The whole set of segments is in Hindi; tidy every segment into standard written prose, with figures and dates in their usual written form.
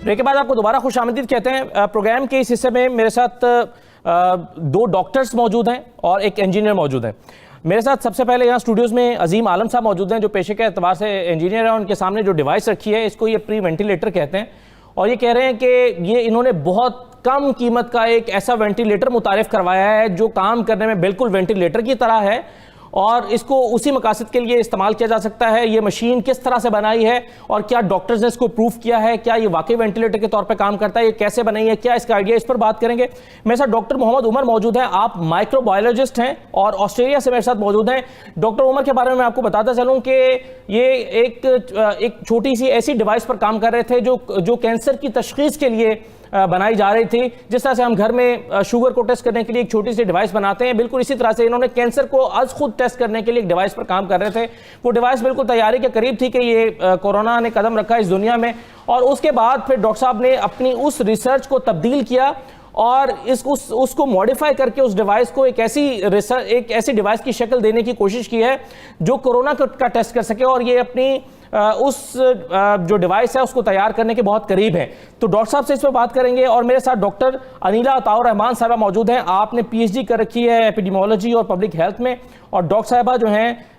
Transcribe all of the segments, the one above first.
ब्रेक के बाद आपको दोबारा खुश आमदीद कहते हैं। प्रोग्राम के इस हिस्से में मेरे साथ दो डॉक्टर्स मौजूद हैं और एक इंजीनियर मौजूद हैं। मेरे साथ सबसे पहले यहाँ स्टूडियोज़ में अजीम आलम साहब मौजूद हैं, जो पेशे के एतबार से इंजीनियर हैं। उनके सामने जो डिवाइस रखी है इसको ये प्री वेंटिलेटर कहते हैं, और ये कह रहे हैं कि ये इन्होंने बहुत कम कीमत का एक ऐसा वेंटिलेटर मुतारिफ करवाया है जो काम करने में बिल्कुल वेंटिलेटर की तरह है, और इसको उसी मकासद के लिए इस्तेमाल किया जा सकता है। ये मशीन किस तरह से बनाई है और क्या डॉक्टर्स ने इसको प्रूफ किया है, क्या ये वाकई वेंटिलेटर के तौर पे काम करता है, ये कैसे बनाई है, क्या इसका आइडिया, इस पर बात करेंगे। मेरे साथ डॉक्टर मोहम्मद उमर मौजूद हैं, आप माइक्रोबायोलॉजिस्ट हैं और ऑस्ट्रेलिया से मेरे साथ मौजूद हैं। डॉक्टर उमर के बारे में मैं आपको बताता चलूँ कि ये एक छोटी सी ऐसी डिवाइस पर काम कर रहे थे जो कैंसर की तशखीस के लिए बनाई जा रही थी। जिस तरह से हम घर में शुगर को टेस्ट करने के लिए एक छोटी सी डिवाइस बनाते हैं, बिल्कुल इसी तरह से इन्होंने कैंसर को आज खुद टेस्ट करने के लिए एक डिवाइस पर काम कर रहे थे। वो डिवाइस बिल्कुल तैयारी के करीब थी कि ये कोरोना ने कदम रखा इस दुनिया में, और उसके बाद फिर डॉक्टर साहब ने अपनी उस रिसर्च को तब्दील किया और उसको मॉडिफाई करके उस डिवाइस को एक ऐसी डिवाइस की शक्ल देने की कोशिश की है जो कोरोना का टेस्ट कर सके, और ये अपनी उस जो डिवाइस है उसको तैयार करने के बहुत करीब है। तो डॉक्टर साहब से इस पर बात करेंगे। और मेरे साथ डॉक्टर अनीला अताउर रहमान साहबा मौजूद हैं। आपने पीएचडी कर रखी है एपिडेमियोलॉजी और पब्लिक हेल्थ में, और डॉक्टर साहबा जो हैं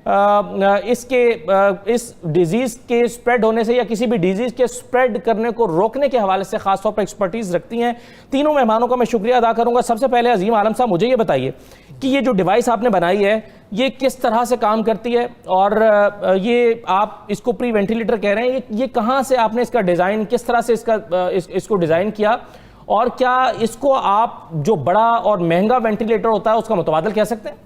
इस डिजीज़ के स्प्रेड होने से या किसी भी डिजीज़ के स्प्रेड करने को रोकने के हवाले से खासतौर पर एक्सपर्टीज़ रखती हैं। तीनों मेहमानों का मैं शुक्रिया अदा करूँगा। सबसे पहले अजीम आलम साहब, मुझे ये बताइए कि ये जो डिवाइस आपने बनाई है ये किस तरह से काम करती है, और ये आप इसको प्री वेंटिलेटर कह रहे हैं, ये कहाँ से आपने इसका डिज़ाइन, किस तरह से इसको डिज़ाइन किया, और क्या इसको आप जो बड़ा और महंगा वेंटिलेटर होता है उसका मुतबादल कह सकते हैं?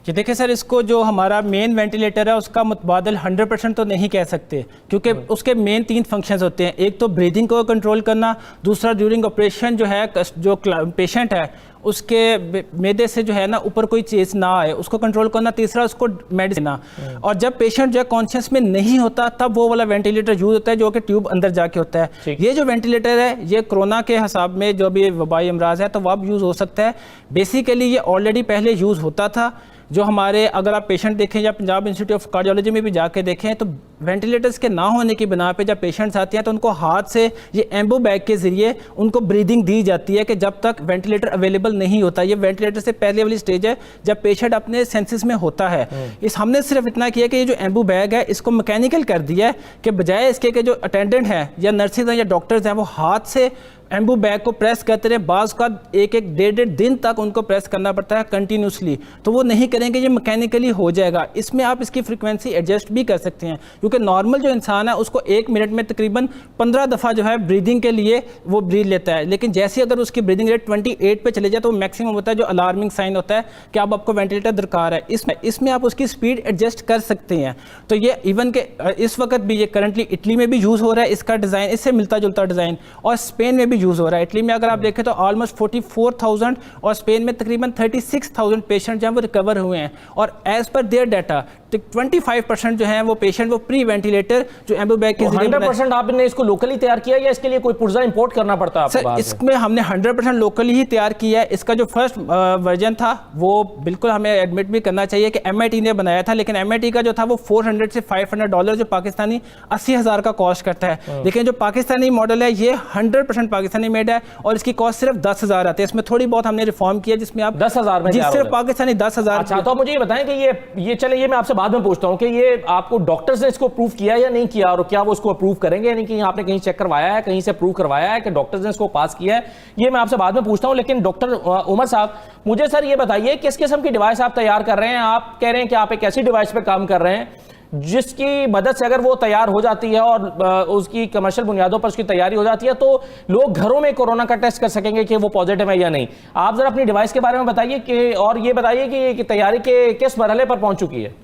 जी देखिए सर, इसको जो हमारा मेन वेंटिलेटर है उसका मुतबादल 100% तो नहीं कह सकते, क्योंकि उसके मेन 3 फंक्शंस होते हैं। एक तो ब्रीदिंग को कंट्रोल करना, दूसरा ड्यूरिंग ऑपरेशन जो है जो पेशेंट है उसके मैदे से जो है ना ऊपर कोई चीज़ ना आए उसको कंट्रोल करना, तीसरा उसको मेडिसिन देना। और जब पेशेंट जो है कॉन्शियस में नहीं होता तब वो वाला वेंटिलेटर यूज़ होता है जो कि ट्यूब अंदर जाके होता है। ये जो वेंटिलेटर है ये कोरोना के हिसाब में जो भी वबाई अमराज है तो वह अब यूज़ हो सकता है। बेसिकली ये ऑलरेडी पहले यूज़ होता था। जो हमारे अगर आप पेशेंट देखें या पंजाब इंस्टीट्यूट ऑफ कार्डियोलॉजी में भी जाके देखें तो वेंटिलेटर्स के ना होने की बिना पे जब पेशेंट्स आते हैं तो उनको हाथ से ये एम्बो बैग के ज़रिए उनको ब्रीदिंग दी जाती है कि जब तक वेंटिलेटर अवेलेबल नहीं होता। ये वेंटिलेटर से पहले वाली स्टेज है जब पेशेंट अपने सेंसेस में होता है। हमने सिर्फ इतना किया कि ये जो एम्बो बैग है इसको मैकेनिकल कर दिया है कि बजाय इसके कि जो अटेंडेंट हैं या नर्सेज हैं या डॉक्टर्स हैं वो हाथ से एम्बू बैग को प्रेस करते रहे, बाज़ का एक डेढ़ दिन तक उनको प्रेस करना पड़ता है कंटिन्यूसली, तो वो नहीं करेंगे, ये मैकेनिकली हो जाएगा। इसमें आप इसकी फ्रीक्वेंसी एडजस्ट भी कर सकते हैं, क्योंकि नॉर्मल जो इंसान है उसको 1 मिनट में तकरीबन 15 दफ़ा जो है ब्रीदिंग के लिए वो ब्रीद लेता है। लेकिन जैसे अगर उसकी ब्रीदिंग रेट 28 पे चले जाए तो मैक्सिमम होता है जो अलार्मिंग साइन होता है कि अब आपको वेंटिलेटर दरकार है। इसमें आप उसकी स्पीड एडजस्ट कर सकते हैं। तो ये इवन के इस वक्त भी ये करंटली इटली में भी यूज़ हो रहा है, इसका डिज़ाइन इससे मिलता जुलता डिज़ाइन, और स्पेन में भी यूज़ हो रहा है। इटली में अगर आप देखें तो ऑलमोस्ट 44,000 और स्पेन में तकरीबन 36,000 पेशेंट जो हैं वो रिकवर हुए हैं, और एज पर देयर डाटा 25% जो है वो पेशेंट वो प्री वेंटिलेटर जो एम्बो बैग के 100% आपने इसको लोकली तैयार किया या इसके लिए कोई पुर्जा इंपोर्ट करना पड़ता है आपको? इसमें हमने 100% लोकली ही तैयार किया है। इसका जो फर्स्ट वर्जन था वो बिल्कुल हमें एडमिट भी करना चाहिए कि MIT ने बनाया था, लेकिन MIT का जो था वो $400 से $500 जो पाकिस्तानी 80,000 का कॉस्ट करता है। लेकिन जो पाकिस्तानी मॉडल है ये 100% पाकिस्तानी मेड है और इसकी कॉस्ट सिर्फ 10,000 आती है। इसमें थोड़ी बहुत हमने रिफॉर्म किया जिसमें आप 10,000 में सिर्फ पाकिस्तानी 10,000। अच्छा, तो मुझे ये बताएं कि ये चले, ये मैं आपसे बाद में पूछता हूं कि ये आपको डॉक्टर्स ने इसको प्रूव किया या नहीं किया, और क्या वो इसको अप्रूव करेंगे, यानी कि आपने कहीं चेक करवाया है, कहीं से प्रूव करवाया है कि डॉक्टर्स ने इसको पास किया है, ये मैं आपसे बाद में पूछता हूं। लेकिन डॉक्टर उमर साहब, मुझे सर ये बताइए किस किस्म की डिवाइस आप तैयार कर रहे हैं? आप कह रहे हैं कि आप एक ऐसी डिवाइस पर काम कर रहे हैं जिसकी मदद से अगर वो तैयार हो जाती है और उसकी कमर्शियल बुनियादों पर उसकी तैयारी हो जाती है तो लोग घरों में कोरोना का टेस्ट कर सकेंगे कि वो पॉजिटिव है या नहीं। आप जरा अपनी डिवाइस के बारे में बताइए कि, और ये बताइए कि तैयारी के किस मरहले पर पहुंच चुकी है?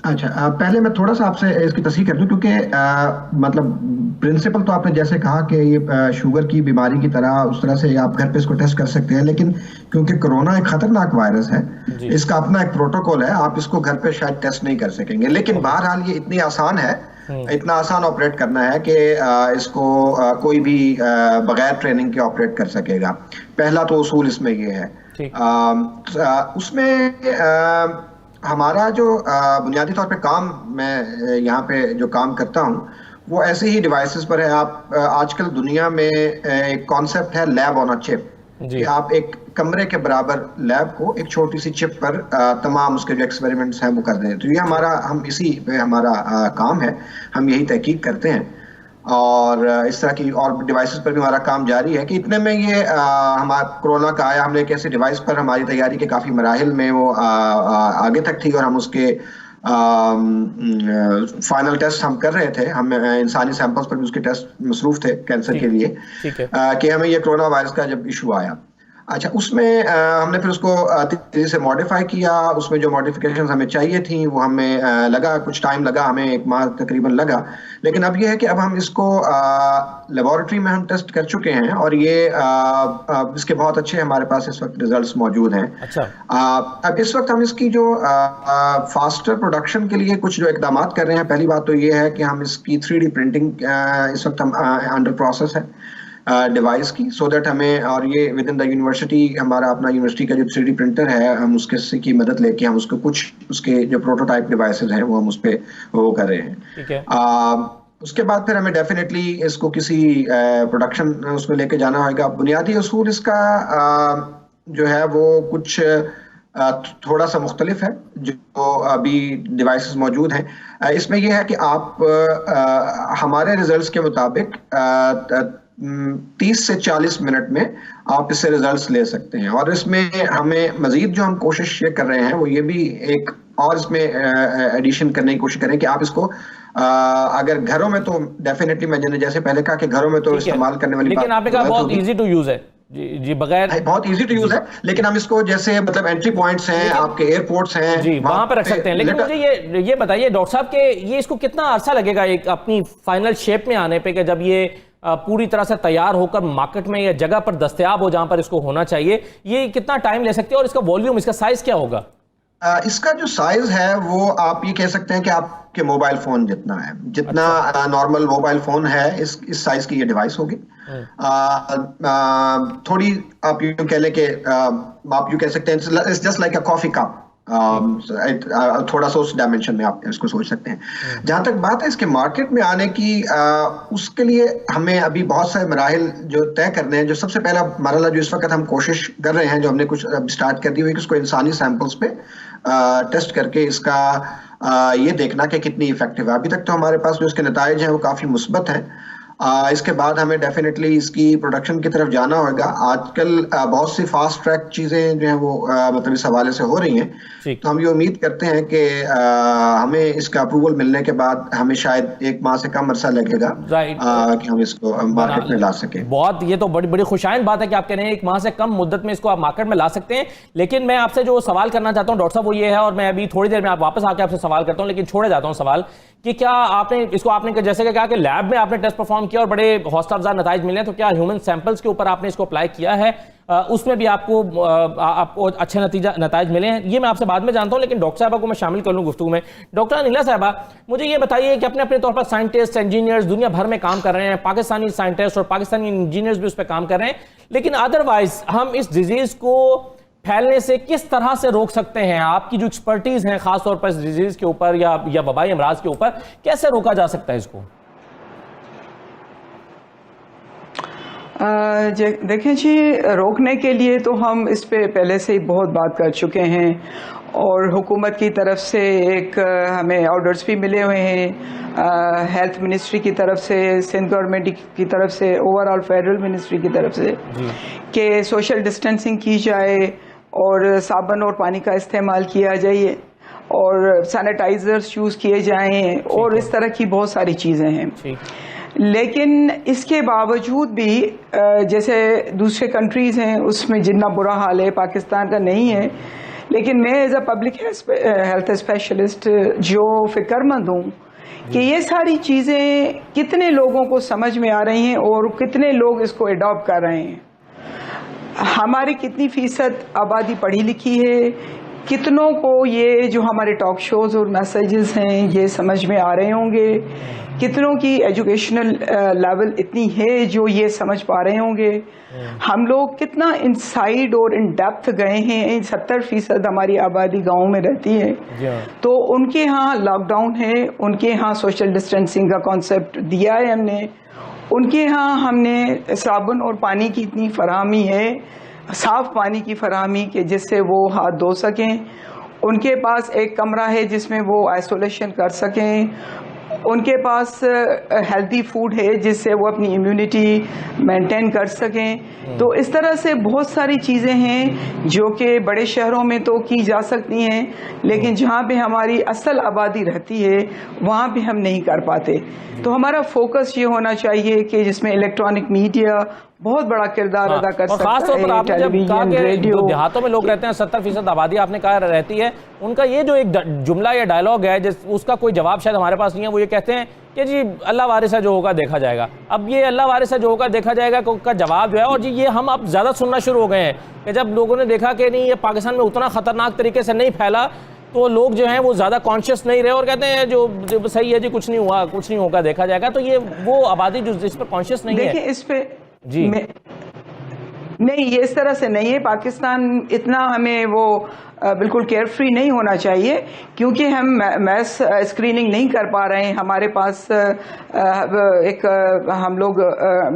अच्छा, पहले मैं थोड़ा सा आपसे इसकी तस्दीक कर दूं, क्योंकि मतलब प्रिंसिपल तो आपने जैसे कहा कि ये शुगर की बीमारी की तरह उस तरह से आप घर पे इसको टेस्ट कर सकते हैं, लेकिन क्योंकि कोरोना एक खतरनाक वायरस है, इसका अपना एक प्रोटोकॉल है, आप इसको घर पे शायद टेस्ट नहीं कर सकेंगे। लेकिन बहरहाल ये इतनी आसान है, इतना आसान ऑपरेट करना है कि इसको कोई भी बगैर ट्रेनिंग के ऑपरेट कर सकेगा। पहला तो उसूल इसमें ये है। उसमें हमारा जो बुनियादी तौर पे काम, मैं यहाँ पे जो काम करता हूँ वो ऐसे ही डिवाइसेस पर है। आप आजकल दुनिया में एक कॉन्सेप्ट है लैब ऑन अ चिप, कि आप एक कमरे के बराबर लैब को एक छोटी सी चिप पर तमाम उसके जो एक्सपेरिमेंट्स हैं वो कर रहे हैं। तो ये हम इसी पे हमारा काम है, हम यही तहकीक करते हैं और इस तरह की और डिवाइसेस पर भी हमारा काम जारी है कि इतने में ये हमारा कोरोना का आया। हमने एक ऐसे डिवाइस पर हमारी तैयारी के काफ़ी मराहिल में वो आगे तक थी और हम उसके फाइनल टेस्ट हम कर रहे थे। हम इंसानी सैंपल्स पर भी उसके टेस्ट मसरूफ थे कैंसर के लिए, कि हमें ये कोरोना वायरस का जब इशू आया। अच्छा, उसमें हमने फिर उसको तेजी से मॉडिफाई किया। उसमें जो मॉडिफिकेशंस हमें चाहिए थी वो हमें लगा, कुछ टाइम लगा, हमें 1 माह तकरीबन लगा। लेकिन अब ये है कि अब हम इसको लेबोरेटरी में हम टेस्ट कर चुके हैं और ये इसके बहुत अच्छे हमारे पास इस वक्त रिजल्ट्स मौजूद हैं। अच्छा, अब इस वक्त हम इसकी जो फास्टर प्रोडक्शन के लिए कुछ जो इकदाम कर रहे हैं, पहली बात तो ये है कि हम इसकी 3D प्रिंटिंग इस वक्त हम अंडर प्रोसेस है डिवाइस की, सो दैट हमें, और ये विद इन द यूनिवर्सिटी, हमारा अपना यूनिवर्सिटी का जो 3D प्रिंटर है, हम उसके की मदद लेके हम उसको कुछ उसके जो प्रोटोटाइप डिवाइसेस हैं वो हम उस पे वो कर रहे हैं। ठीक है। उसके बाद फिर हमें डेफिनेटली इसको किसी प्रोडक्शन उसमें लेके जाना होगा। बुनियादी उसूल इसका जो है वो कुछ थोड़ा सा मुख्तलिफ है जो अभी डिवाइसेस मौजूद हैं। इसमें यह है कि आप हमारे रिजल्ट्स के मुताबिक 30 से 40 मिनट में आप इससे रिजल्ट्स ले सकते हैं। और इसमें हमें मजीद जो हम कोशिश ये कर रहे हैं वो ये भी एक और इसमें एडिशन करने की कोशिश करें कि आप इसको अगर घरों में, तो डेफिनेटली मैंने जैसे पहले कहा कि घरों में तो इस्तेमाल करने वाली, लेकिन आपने कहा बहुत इजी टू यूज है। जी बगैर, बहुत इजी टू यूज है, लेकिन हम इसको जैसे मतलब एंट्री पॉइंट्स हैं, आपके एयरपोर्ट्स हैं, जी वहां पर रख सकते हैं। लेकिन मुझे ये बताइए डॉक्टर साहब कि ये इसको कितना अरसा लगेगा एक अपनी फाइनल शेप में आने पे, कि जब ये पूरी तरह से तैयार होकर मार्केट में या जगह पर दस्तयाब हो जहां पर इसको होना चाहिए, ये कितना टाइम ले सकते हैं और इसका वॉल्यूम, इसका साइज क्या होगा? इसका जो साइज है वो आप ये कह सकते हैं कि आपके मोबाइल फोन जितना है, जितना नॉर्मल मोबाइल फोन है इस साइज की ये डिवाइस होगी। थोड़ी आप यूं कह लें कि आप यूं कह सकते हैं it's just like a coffee cup, थोड़ा सा उस डायमेंशन में आप इसको सोच सकते हैं। जहां तक बात है इसके मार्केट में आने की, उसके लिए हमें अभी बहुत सारे मराहिल जो तय करने हैं। जो सबसे पहला मरहला जो इस वक्त हम कोशिश कर रहे हैं, जो हमने कुछ स्टार्ट कर दी हुई, कि उसको इंसानी सैंपल्स पे टेस्ट करके इसका ये देखना कि कितनी इफेक्टिव है। अभी तक तो हमारे पास जो इसके नताइज हैं वो काफी मुस्बत हैं। इसके बाद हमें डेफिनेटली इसकी प्रोडक्शन की तरफ जाना होगा। आजकल बहुत सी फास्ट ट्रैक चीजें जो हैं वो मतलब इस हवाले से हो रही हैं, तो हम ये उम्मीद करते हैं कि हमें इसका अप्रूवल मिलने के बाद हमें शायद 1 माह से कम अरसा लगेगा कि हम इसको मार्केट में ला सकें। बहुत, ये तो बड़ी बड़ी खुशाइन बात है कि आप कह रहे हैं 1 माह से कम मुद्दत में इसको आप मार्केट में ला सकते हैं। लेकिन मैं आपसे जो सवाल करना चाहता हूँ डॉक्टर साहब वो ये है, और मैं अभी थोड़ी देर में आप वापस आकर आपसे सवाल करता हूँ, लेकिन छोड़े जाता हूँ सवाल कि क्या आपने जैसे कि कहा कि लैब में आपने टेस्ट परफॉर्म किया और बड़े हौसला अफजा नताइज मिले, तो क्या ह्यूमन सैंपल्स के ऊपर आपने इसको अप्लाई किया है, उसमें भी आपको अच्छे नताइज मिले हैं? ये मैं आपसे बाद में जानता हूं, लेकिन डॉक्टर साहबा को मैं शामिल कर लूं गुफ्तगू में। डॉक्टर अनिला साहबा, मुझे ये बताइए कि अपने अपने तौर पर साइंटिस्ट, इंजीनियर्स दुनिया भर में काम कर रहे हैं, पाकिस्तानी साइंटिस्ट और पाकिस्तानी इंजीनियर्स भी उस पर काम कर रहे हैं, लेकिन अदरवाइज हम इस डिजीज को फैलने से किस तरह से रोक सकते हैं? आपकी जो एक्सपर्टीज है खासतौर पर इस डिजीज के ऊपर या वबाई अमराज के ऊपर, कैसे रोका जा सकता है इसको? देखें जी, रोकने के लिए तो हम इस पे पहले से ही बहुत बात कर चुके हैं और हुकूमत की तरफ से एक हमें ऑर्डर्स भी मिले हुए हैं, हेल्थ मिनिस्ट्री की तरफ से, सिंध गवर्नमेंट की तरफ से, ओवरऑल फेडरल मिनिस्ट्री की तरफ से, कि सोशल डिस्टेंसिंग की जाए और साबुन और पानी का इस्तेमाल किया जाए और सैनिटाइजर्स यूज़ किए जाएं और इस तरह की बहुत सारी चीज़ें हैं। लेकिन इसके बावजूद भी जैसे दूसरे कंट्रीज़ हैं उसमें जितना बुरा हाल है पाकिस्तान का नहीं है, लेकिन मैं as a public health specialist जो फिक्रमंद हूँ कि ये सारी चीज़ें कितने लोगों को समझ में आ रही हैं और कितने लोग इसको अडॉप्ट कर रहे हैं। हमारी कितनी फीसद आबादी पढ़ी लिखी है, कितनों को ये जो हमारे टॉक शोज़ और मैसेजेस हैं ये समझ में आ रहे होंगे कितनों की एजुकेशनल लेवल इतनी है जो ये समझ पा रहे होंगे। हम लोग कितना इनसाइड और इन डेप्थ गए हैं। 70% हमारी आबादी गाँव में रहती है, तो उनके यहाँ लॉकडाउन है, उनके यहाँ सोशल डिस्टेंसिंग का कॉन्सेप्ट दिया है हमने, उनके यहाँ हमने साबुन और पानी की इतनी फराहमी है, साफ पानी की फराहमी के जिससे वो हाथ धो सकें, उनके पास एक कमरा है जिसमें वो आइसोलेशन कर सकें, उनके पास हेल्दी फूड है जिससे वो अपनी इम्यूनिटी मेंटेन कर सकें। तो इस तरह से बहुत सारी चीज़ें हैं जो कि बड़े शहरों में तो की जा सकती हैं, लेकिन जहाँ पे हमारी असल आबादी रहती है वहाँ पे हम नहीं कर पाते। तो हमारा फोकस ये होना चाहिए कि जिसमें इलेक्ट्रॉनिक मीडिया बहुत बड़ा किरदार अदा कर सकता है। खास तौर पर आपने जब कहा टेलीविजन, कि रेडियो, जो देहातों में लोग रहते हैं 70% आबादी आपने कहा रहती है, उनका ये जो एक जुमला या डायलॉग है उसका कोई जवाब शायद हमारे पास नहीं है। वो ये कहते हैं कि जी अल्लाह वारिस है, जो होगा देखा जाएगा। अब ये अल्लाह वारिस है, जो होगा देखा जाएगा का जवाब जो है, और जी ये हम अब ज़्यादा सुनना शुरू हो गए हैं कि जब लोगों ने देखा कि नहीं ये पाकिस्तान में उतना ख़तरनाक तरीके से नहीं फैला, तो लोग जो हैं वो ज़्यादा कॉन्शियस नहीं रहे और कहते हैं जो सही है जी, कुछ नहीं हुआ, कुछ नहीं होगा देखा जाएगा। तो ये वो आबादी जो जिस पर कॉन्शियस नहीं है। देखिए इस पे जी नहीं, ये इस तरह से नहीं है। पाकिस्तान इतना हमें वो बिल्कुल केयर फ्री नहीं होना चाहिए, क्योंकि हम मैस स्क्रीनिंग नहीं कर पा रहे हैं। हमारे पास हम लोग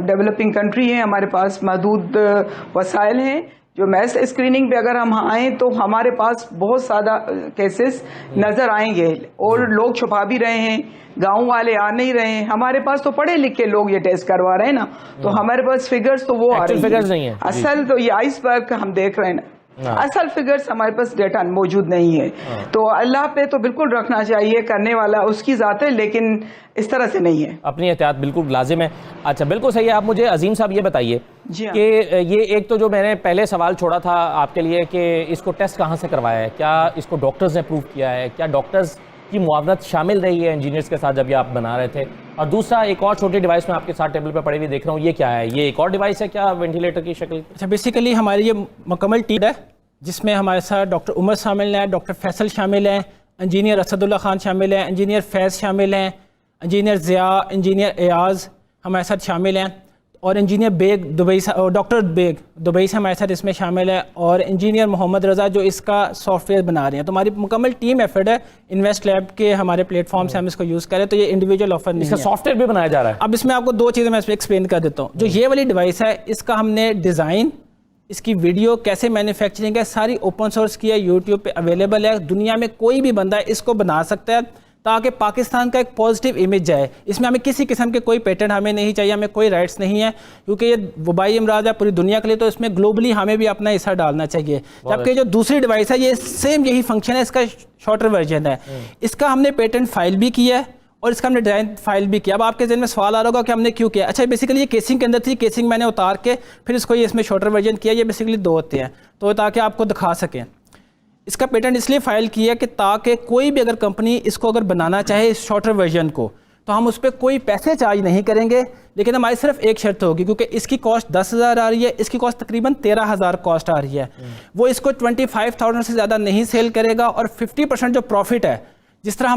डेवलपिंग कंट्री हैं, हमारे पास महदूद वसाइल हैं। जो मैस स्क्रीनिंग पे अगर हम आएँ तो हमारे पास बहुत ज़्यादा केसेस नज़र आएंगे और लोग छुपा भी रहे हैं, गांव वाले आ नहीं रहे हैं। हमारे पास तो पढ़े लिखे लोग ये टेस्ट करवा रहे हैं ना, तो हमारे पास फिगर्स तो वो आ रही फिगर्स नहीं है। असल तो ये आइसबर्ग हम देख रहे हैं ना, असल फिगर्स हमारे पास डेटा मौजूद नहीं है। तो अल्लाह पे तो बिल्कुल रखना चाहिए, करने वाला उसकी ज़ात है, लेकिन इस तरह से नहीं है। अपनी एहतियात बिल्कुल लाजिम है। अच्छा, बिल्कुल सही है। आप मुझे अजीम साहब ये बताइए कि ये एक तो जो मैंने पहले सवाल छोड़ा था आपके लिए कि इसको टेस्ट कहाँ से करवाया है, क्या इसको डॉक्टर्स ने प्रूव किया है, क्या डॉक्टर्स की मुआवनत शामिल रही है इंजीनियर्स के साथ जब ये आप बना रहे थे? और दूसरा एक और छोटी डिवाइस में आपके साथ टेबल पे पड़ी हुई देख रहा हूँ, ये क्या है? ये एक और डिवाइस है क्या वेंटिलेटर की शक्ल? अच्छा, बेसिकली हमारी ये मुकम्मल टीम है जिसमें हमारे साथ डॉक्टर उमर शामिल हैं, डॉक्टर फैसल शामिल हैं, इंजीनियर असदुल्ला खान शामिल हैं, इंजीनियर फैज़ शामिल हैं, इंजीनियर ज़िया, इंजीनियर एयाज़ हमारे साथ शामिल हैं, और इंजीनियर बेग दुबई से, डॉक्टर बेग दुबई से हमारे साथ इसमें शामिल है, और इंजीनियर मोहम्मद रज़ा जो इसका सॉफ्टवेयर बना रहे हैं। तो हमारी मुकम्मल टीम एफर्ट है। इन्वेस्ट लैब के हमारे प्लेटफॉर्म से हम इसको यूज़ करें, तो ये इंडिविजुअल ऑफर नहीं है। सॉफ्टवेयर भी बनाया जा रहा है। अब इसमें आपको दो चीज़ें मैं इसमें एक्सप्लेन कर देता हूँ। जो ये वाली डिवाइस है, इसका हमने डिज़ाइन, इसकी वीडियो कैसे मैन्युफैक्चरिंग है, सारी ओपन सोर्स की है, यूट्यूब पे अवेलेबल है। दुनिया में कोई भी बंदा इसको बना सकता है ताकि पाकिस्तान का एक पॉजिटिव इमेज जाए। इसमें हमें किसी किस्म के कोई पेटेंट हमें नहीं चाहिए, हमें कोई राइट्स नहीं है, क्योंकि ये वबाई अमराज है पूरी दुनिया के लिए, तो इसमें ग्लोबली हमें भी अपना हिस्सा डालना चाहिए। जबकि जो दूसरी डिवाइस है, ये सेम यही फंक्शन है, इसका शॉर्टर वर्जन है। इसका हमने पेटेंट फाइल भी किया है और इसका हमने डिज़ाइन फाइल भी किया। अब आपके जहन में सवाल आ रहा होगा कि हमने क्यों किया। अच्छा, बेसिकली ये केसिंग के अंदर थी, केसिंग मैंने उतार के फिर इसको ये इसमें शॉर्टर वर्जन किया। ये बेसिकली दो होते हैं, तो ताकि आपको दिखा सकें। इसका पेटेंट इसलिए फाइल किया कि ताकि कोई भी अगर कंपनी इसको अगर बनाना चाहे इस शॉर्टर वर्जन को, तो हम उस पर कोई पैसे चार्ज नहीं करेंगे, लेकिन हमारी सिर्फ एक शर्त होगी, क्योंकि इसकी कॉस्ट 10,000 आ रही है, इसकी कॉस्ट तकरीबन 13,000 कॉस्ट आ रही है। वो इसको 25,000 से ज़्यादा नहीं सेल करेगा, और 50% जो प्रॉफिट है, जिस तरह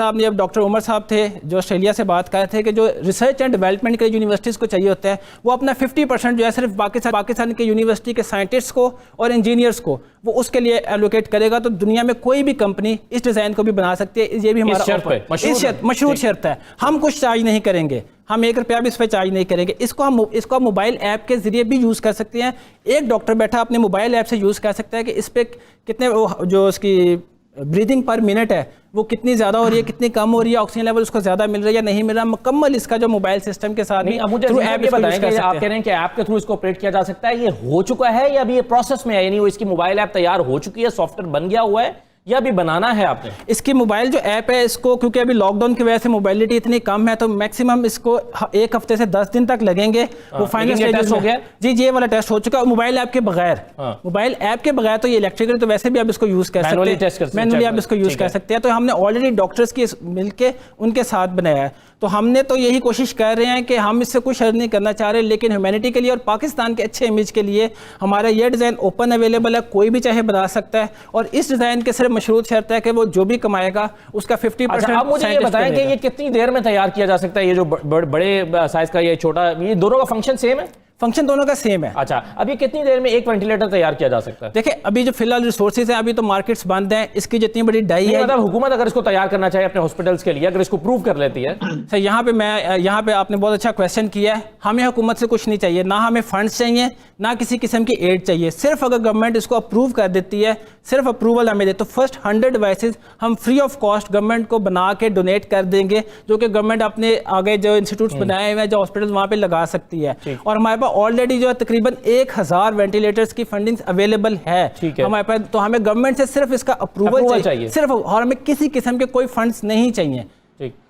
आपने अब डॉक्टर उमर साहब थे जो ऑस्ट्रेलिया से बात कर रहे थे कि जो रिसर्च एंड डेवलपमेंट के यूनिवर्सिटीज़ को चाहिए होता है, वो अपना 50% जो है सिर्फ पाकिस्तान के यूनिवर्सिटी के साइंटिस्ट को और इंजीनियर्स को वो उसके लिए एलोकेट करेगा। तो दुनिया में कोई भी कंपनी इस डिज़ाइन को भी बना सकती है। ये भी हमारा मशहूर शर्त है। हम कुछ चार्ज नहीं करेंगे, हम 1 रुपया भी इस पर चार्ज नहीं करेंगे। इसको हम मोबाइल ऐप के ज़रिए भी यूज़ कर सकते हैं। एक डॉक्टर बैठा अपने मोबाइल ऐप से यूज़ कर सकता है कि इस पर कितने जो उसकी ब्रीदिंग पर मिनट है वो कितनी ज़्यादा हो रही है, कितनी कम हो रही है, ऑक्सीजन लेवल उसको ज़्यादा मिल रहा है या नहीं मिल रहा। मुकम्मल इसका जो मोबाइल सिस्टम के साथ अब मुझे ऐप बताएं कि आप कह रहे हैं कि ऐप के थ्रू इसको ऑपरेट किया जा सकता है। ये हो चुका है या अभी ये प्रोसेस में है? यानी वो इसकी मोबाइल ऐप तैयार हो चुकी है, सॉफ्टवेयर बन गया हुआ है, या अभी बनाना है आपने? इसकी मोबाइल जो ऐप है, इसको क्योंकि अभी लॉकडाउन की वजह से मोबाइलिटी इतनी कम है, तो मैक्सिमम इसको 1 हफ्ते से 10 दिन तक लगेंगे। वो फाइनल स्टेज हो गया जी, ये वाला टेस्ट हो चुका है मोबाइल ऐप के बगैर। मोबाइल ऐप के बगैर तो ये इलेक्ट्रिकल तो वैसे भी आप इसको यूज़ कर सकते हैं, मैनुअली आप इसको यूज़ कर सकते हैं। तो हमने ऑलरेडी डॉक्टर्स की मिलके उनके साथ बनाया है। तो हमने तो यही कोशिश कर रहे हैं कि हम इससे कुछ अर्ज नहीं करना चाह रहे, लेकिन ह्यूमैनिटी के लिए और पाकिस्तान के अच्छे इमेज के लिए हमारा ये डिज़ाइन ओपन अवेलेबल है, कोई भी चाहे बना सकता है। और इस डिज़ाइन के सिर्फ सिर्फ मशरूत शर्त है कि वो जो भी कमाएगा उसका 50%। अच्छा, अब मुझे ये बताएं कि ये कितनी देर में तैयार किया जा सकता है, ये जो बड़े साइज का, ये छोटा, ये दोनों का फंक्शन सेम है? फंक्शन दोनों का सेम है। अच्छा, अब ये कितनी देर में एक वेंटिलेटर तैयार किया जा सकता है? देखिए अभी जो फिलहाल रिसोर्सेज हैं, अभी तो मार्केट्स बंद हैं, इसकी जितनी बड़ी डाई है, मतलब हुकूमत अगर इसको तैयार करना चाहे अपने हॉस्पिटल्स के लिए, अगर इसको प्रूव कर लेती है। सर यहाँ पे आपने बहुत अच्छा क्वेश्चन किया है। हमें हुकूमत से कुछ नहीं चाहिए, ना हमें फंड्स चाहिए, ना किसी किस्म की एड चाहिए। सिर्फ अगर गवर्नमेंट इसको अप्रूव कर देती है, सिर्फ अप्रूवल हमें दे, तो फर्स्ट 100 डिवाइसेज हम फ्री ऑफ कॉस्ट गवर्नमेंट को बना के डोनेट कर देंगे, जो कि गवर्नमेंट अपने आगे जो इंस्टीट्यूट्स बनाए हुए हैं, जो हॉस्पिटल वहाँ पे लगा सकती है। और हमारे पास ऑलरेडी जो है तकरीबन 1000 वेंटिलेटर्स की फंडिंग अवेलेबल है हमारे पास। तो हमें गवर्नमेंट से सिर्फ इसका अप्रूवल चाहिए सिर्फ, और हमें किसी किस्म के कोई फंड्स नहीं चाहिए।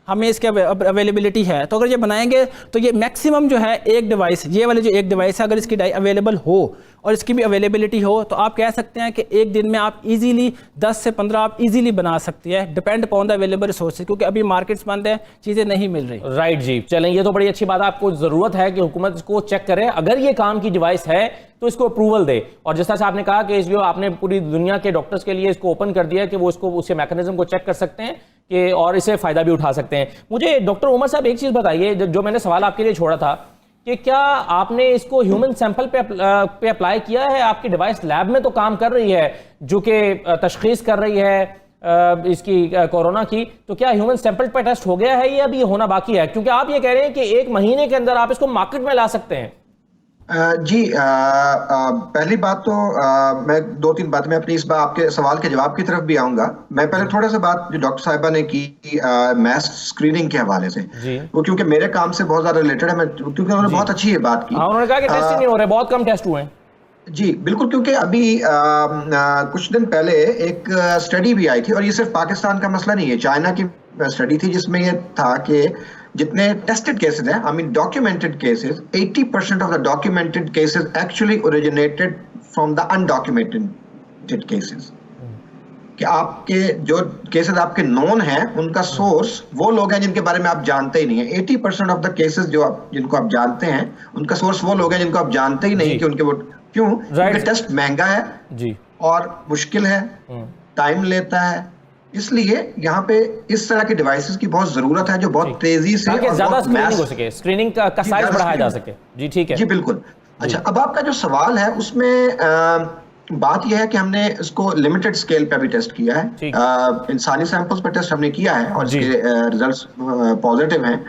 हमें इसके अवेलेबिलिटी है, तो अगर ये बनाएंगे तो ये मैक्सिमम जो है एक डिवाइस, ये वाली जो एक डिवाइस है, अगर इसकी डाई अवेलेबल हो और इसकी भी अवेलेबिलिटी हो, तो आप कह सकते हैं कि एक दिन में आप इजीली 10 से 15 आप इजीली बना सकते हैं, depend upon the available resources, क्योंकि अभी मार्केट्स बंद है, चीज़ें नहीं मिल रही। राइट जी, चलें, ये तो बड़ी अच्छी बात है। आपको ज़रूरत है कि हुकूमत इसको चेक करे, अगर ये काम की डिवाइस है तो इसको अप्रूवल दे। और जिस तरह से आपने कहा कि इसलिए आपने पूरी दुनिया के डॉक्टर्स के लिए इसको ओपन कर दिया कि वो इसको उसके मैकेनिज्म को चेक कर सकते हैं कि और इससे फ़ायदा भी उठा सकते हैं। मुझे डॉक्टर उमर साहब एक चीज़ बताइए, जो मैंने सवाल आपके लिए छोड़ा था, कि क्या आपने इसको ह्यूमन सैंपल पे अप्लाई किया है? आपकी डिवाइस लैब में तो काम कर रही है, जो कि तशखीस कर रही है इसकी कोरोना की, तो क्या ह्यूमन सैंपल पे टेस्ट हो गया है या अभी होना बाकी है? क्योंकि आप ये कह रहे हैं कि 1 महीने के अंदर आप इसको मार्केट में ला सकते हैं। जी, पहली बात तो मैं 2-3 बात में अपनी इस बार आपके सवाल के जवाब की तरफ भी आऊंगा। मैं पहले थोड़ा सा बात जो डॉक्टर साहिबा ने की मैस स्क्रीनिंग के हवाले से, वो क्योंकि मेरे काम से बहुत ज्यादा रिलेटेड है, क्योंकि उन्होंने बहुत अच्छी ये बात की। उन्होंने कहा कि टेस्ट ही नहीं हो रहे, बहुत कम टेस्ट हुए हैं। जी बिल्कुल, क्योंकि अभी कुछ दिन पहले एक स्टडी भी आई थी, और ये सिर्फ पाकिस्तान का मसला नहीं है, चाइना की स्टडी थी, जिसमें ये था कि जितने टेस्टेड केसेस हैं, I mean documented cases, 80% of the documented cases actually originated from the undocumented cases. कि आपके जो केसेस आपके नोन हैं, उनका सोर्स वो लोग हैं जिनके बारे में आप जानते ही नहीं है। 80% ऑफ द केसेस जिनको आप जानते हैं, उनका सोर्स वो लोग हैं जिनको आप जानते ही नहीं कि उनके वो क्यों, क्योंकि टेस्ट महंगा है जी, और मुश्किल है, टाइम लेता है। इसलिए यहाँ पे इस तरह के डिवाइसेस की बहुत जरूरत है, जो बहुत तेजी से और ज्यादा स्क्रीनिंग हो सके, स्क्रीनिंग का साइज बढ़ाया जा सके। जी ठीक है जी, बिल्कुल। अच्छा, अब आपका जो सवाल है उसमें बात यह है कि हमने इसको लिमिटेड स्केल पे भी टेस्ट किया है। इंसानी सैंपल्स पे टेस्ट हमने किया है और इसके रिजल्ट्स पॉजिटिव हैं।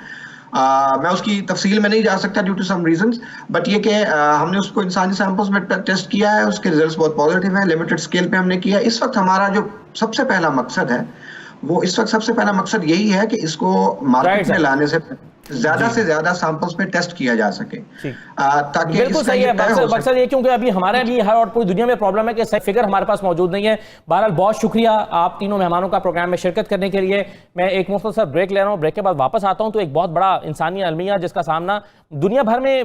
मैं उसकी तफसील में नहीं जा सकता due to some reasons, but ये कि हमने उसको इंसानी सैंपल्स में टेस्ट किया है, उसके रिजल्ट्स बहुत पॉजिटिव हैं। लिमिटेड स्केल पे हमने किया है। इस वक्त हमारा जो सबसे पहला मकसद है, वो इस वक्त सबसे पहला मकसद यही है कि इसको मार्केट में लाने से ज्यादा सैंपल्स पे टेस्ट किया जा सके, ताकि बिल्कुल सही है मकसद ये, क्योंकि अभी हमारे भी हर और पूरी दुनिया में प्रॉब्लम है कि सही फिगर हमारे पास मौजूद नहीं है। बहरहाल बहुत शुक्रिया आप तीनों मेहमानों का प्रोग्राम में शिरकत करने के लिए। मैं एक मुख्तसर ब्रेक ले रहा हूँ, ब्रेक के बाद वापस आता हूँ तो एक बहुत बड़ा इंसानी अलमिया जिसका सामना दुनिया भर में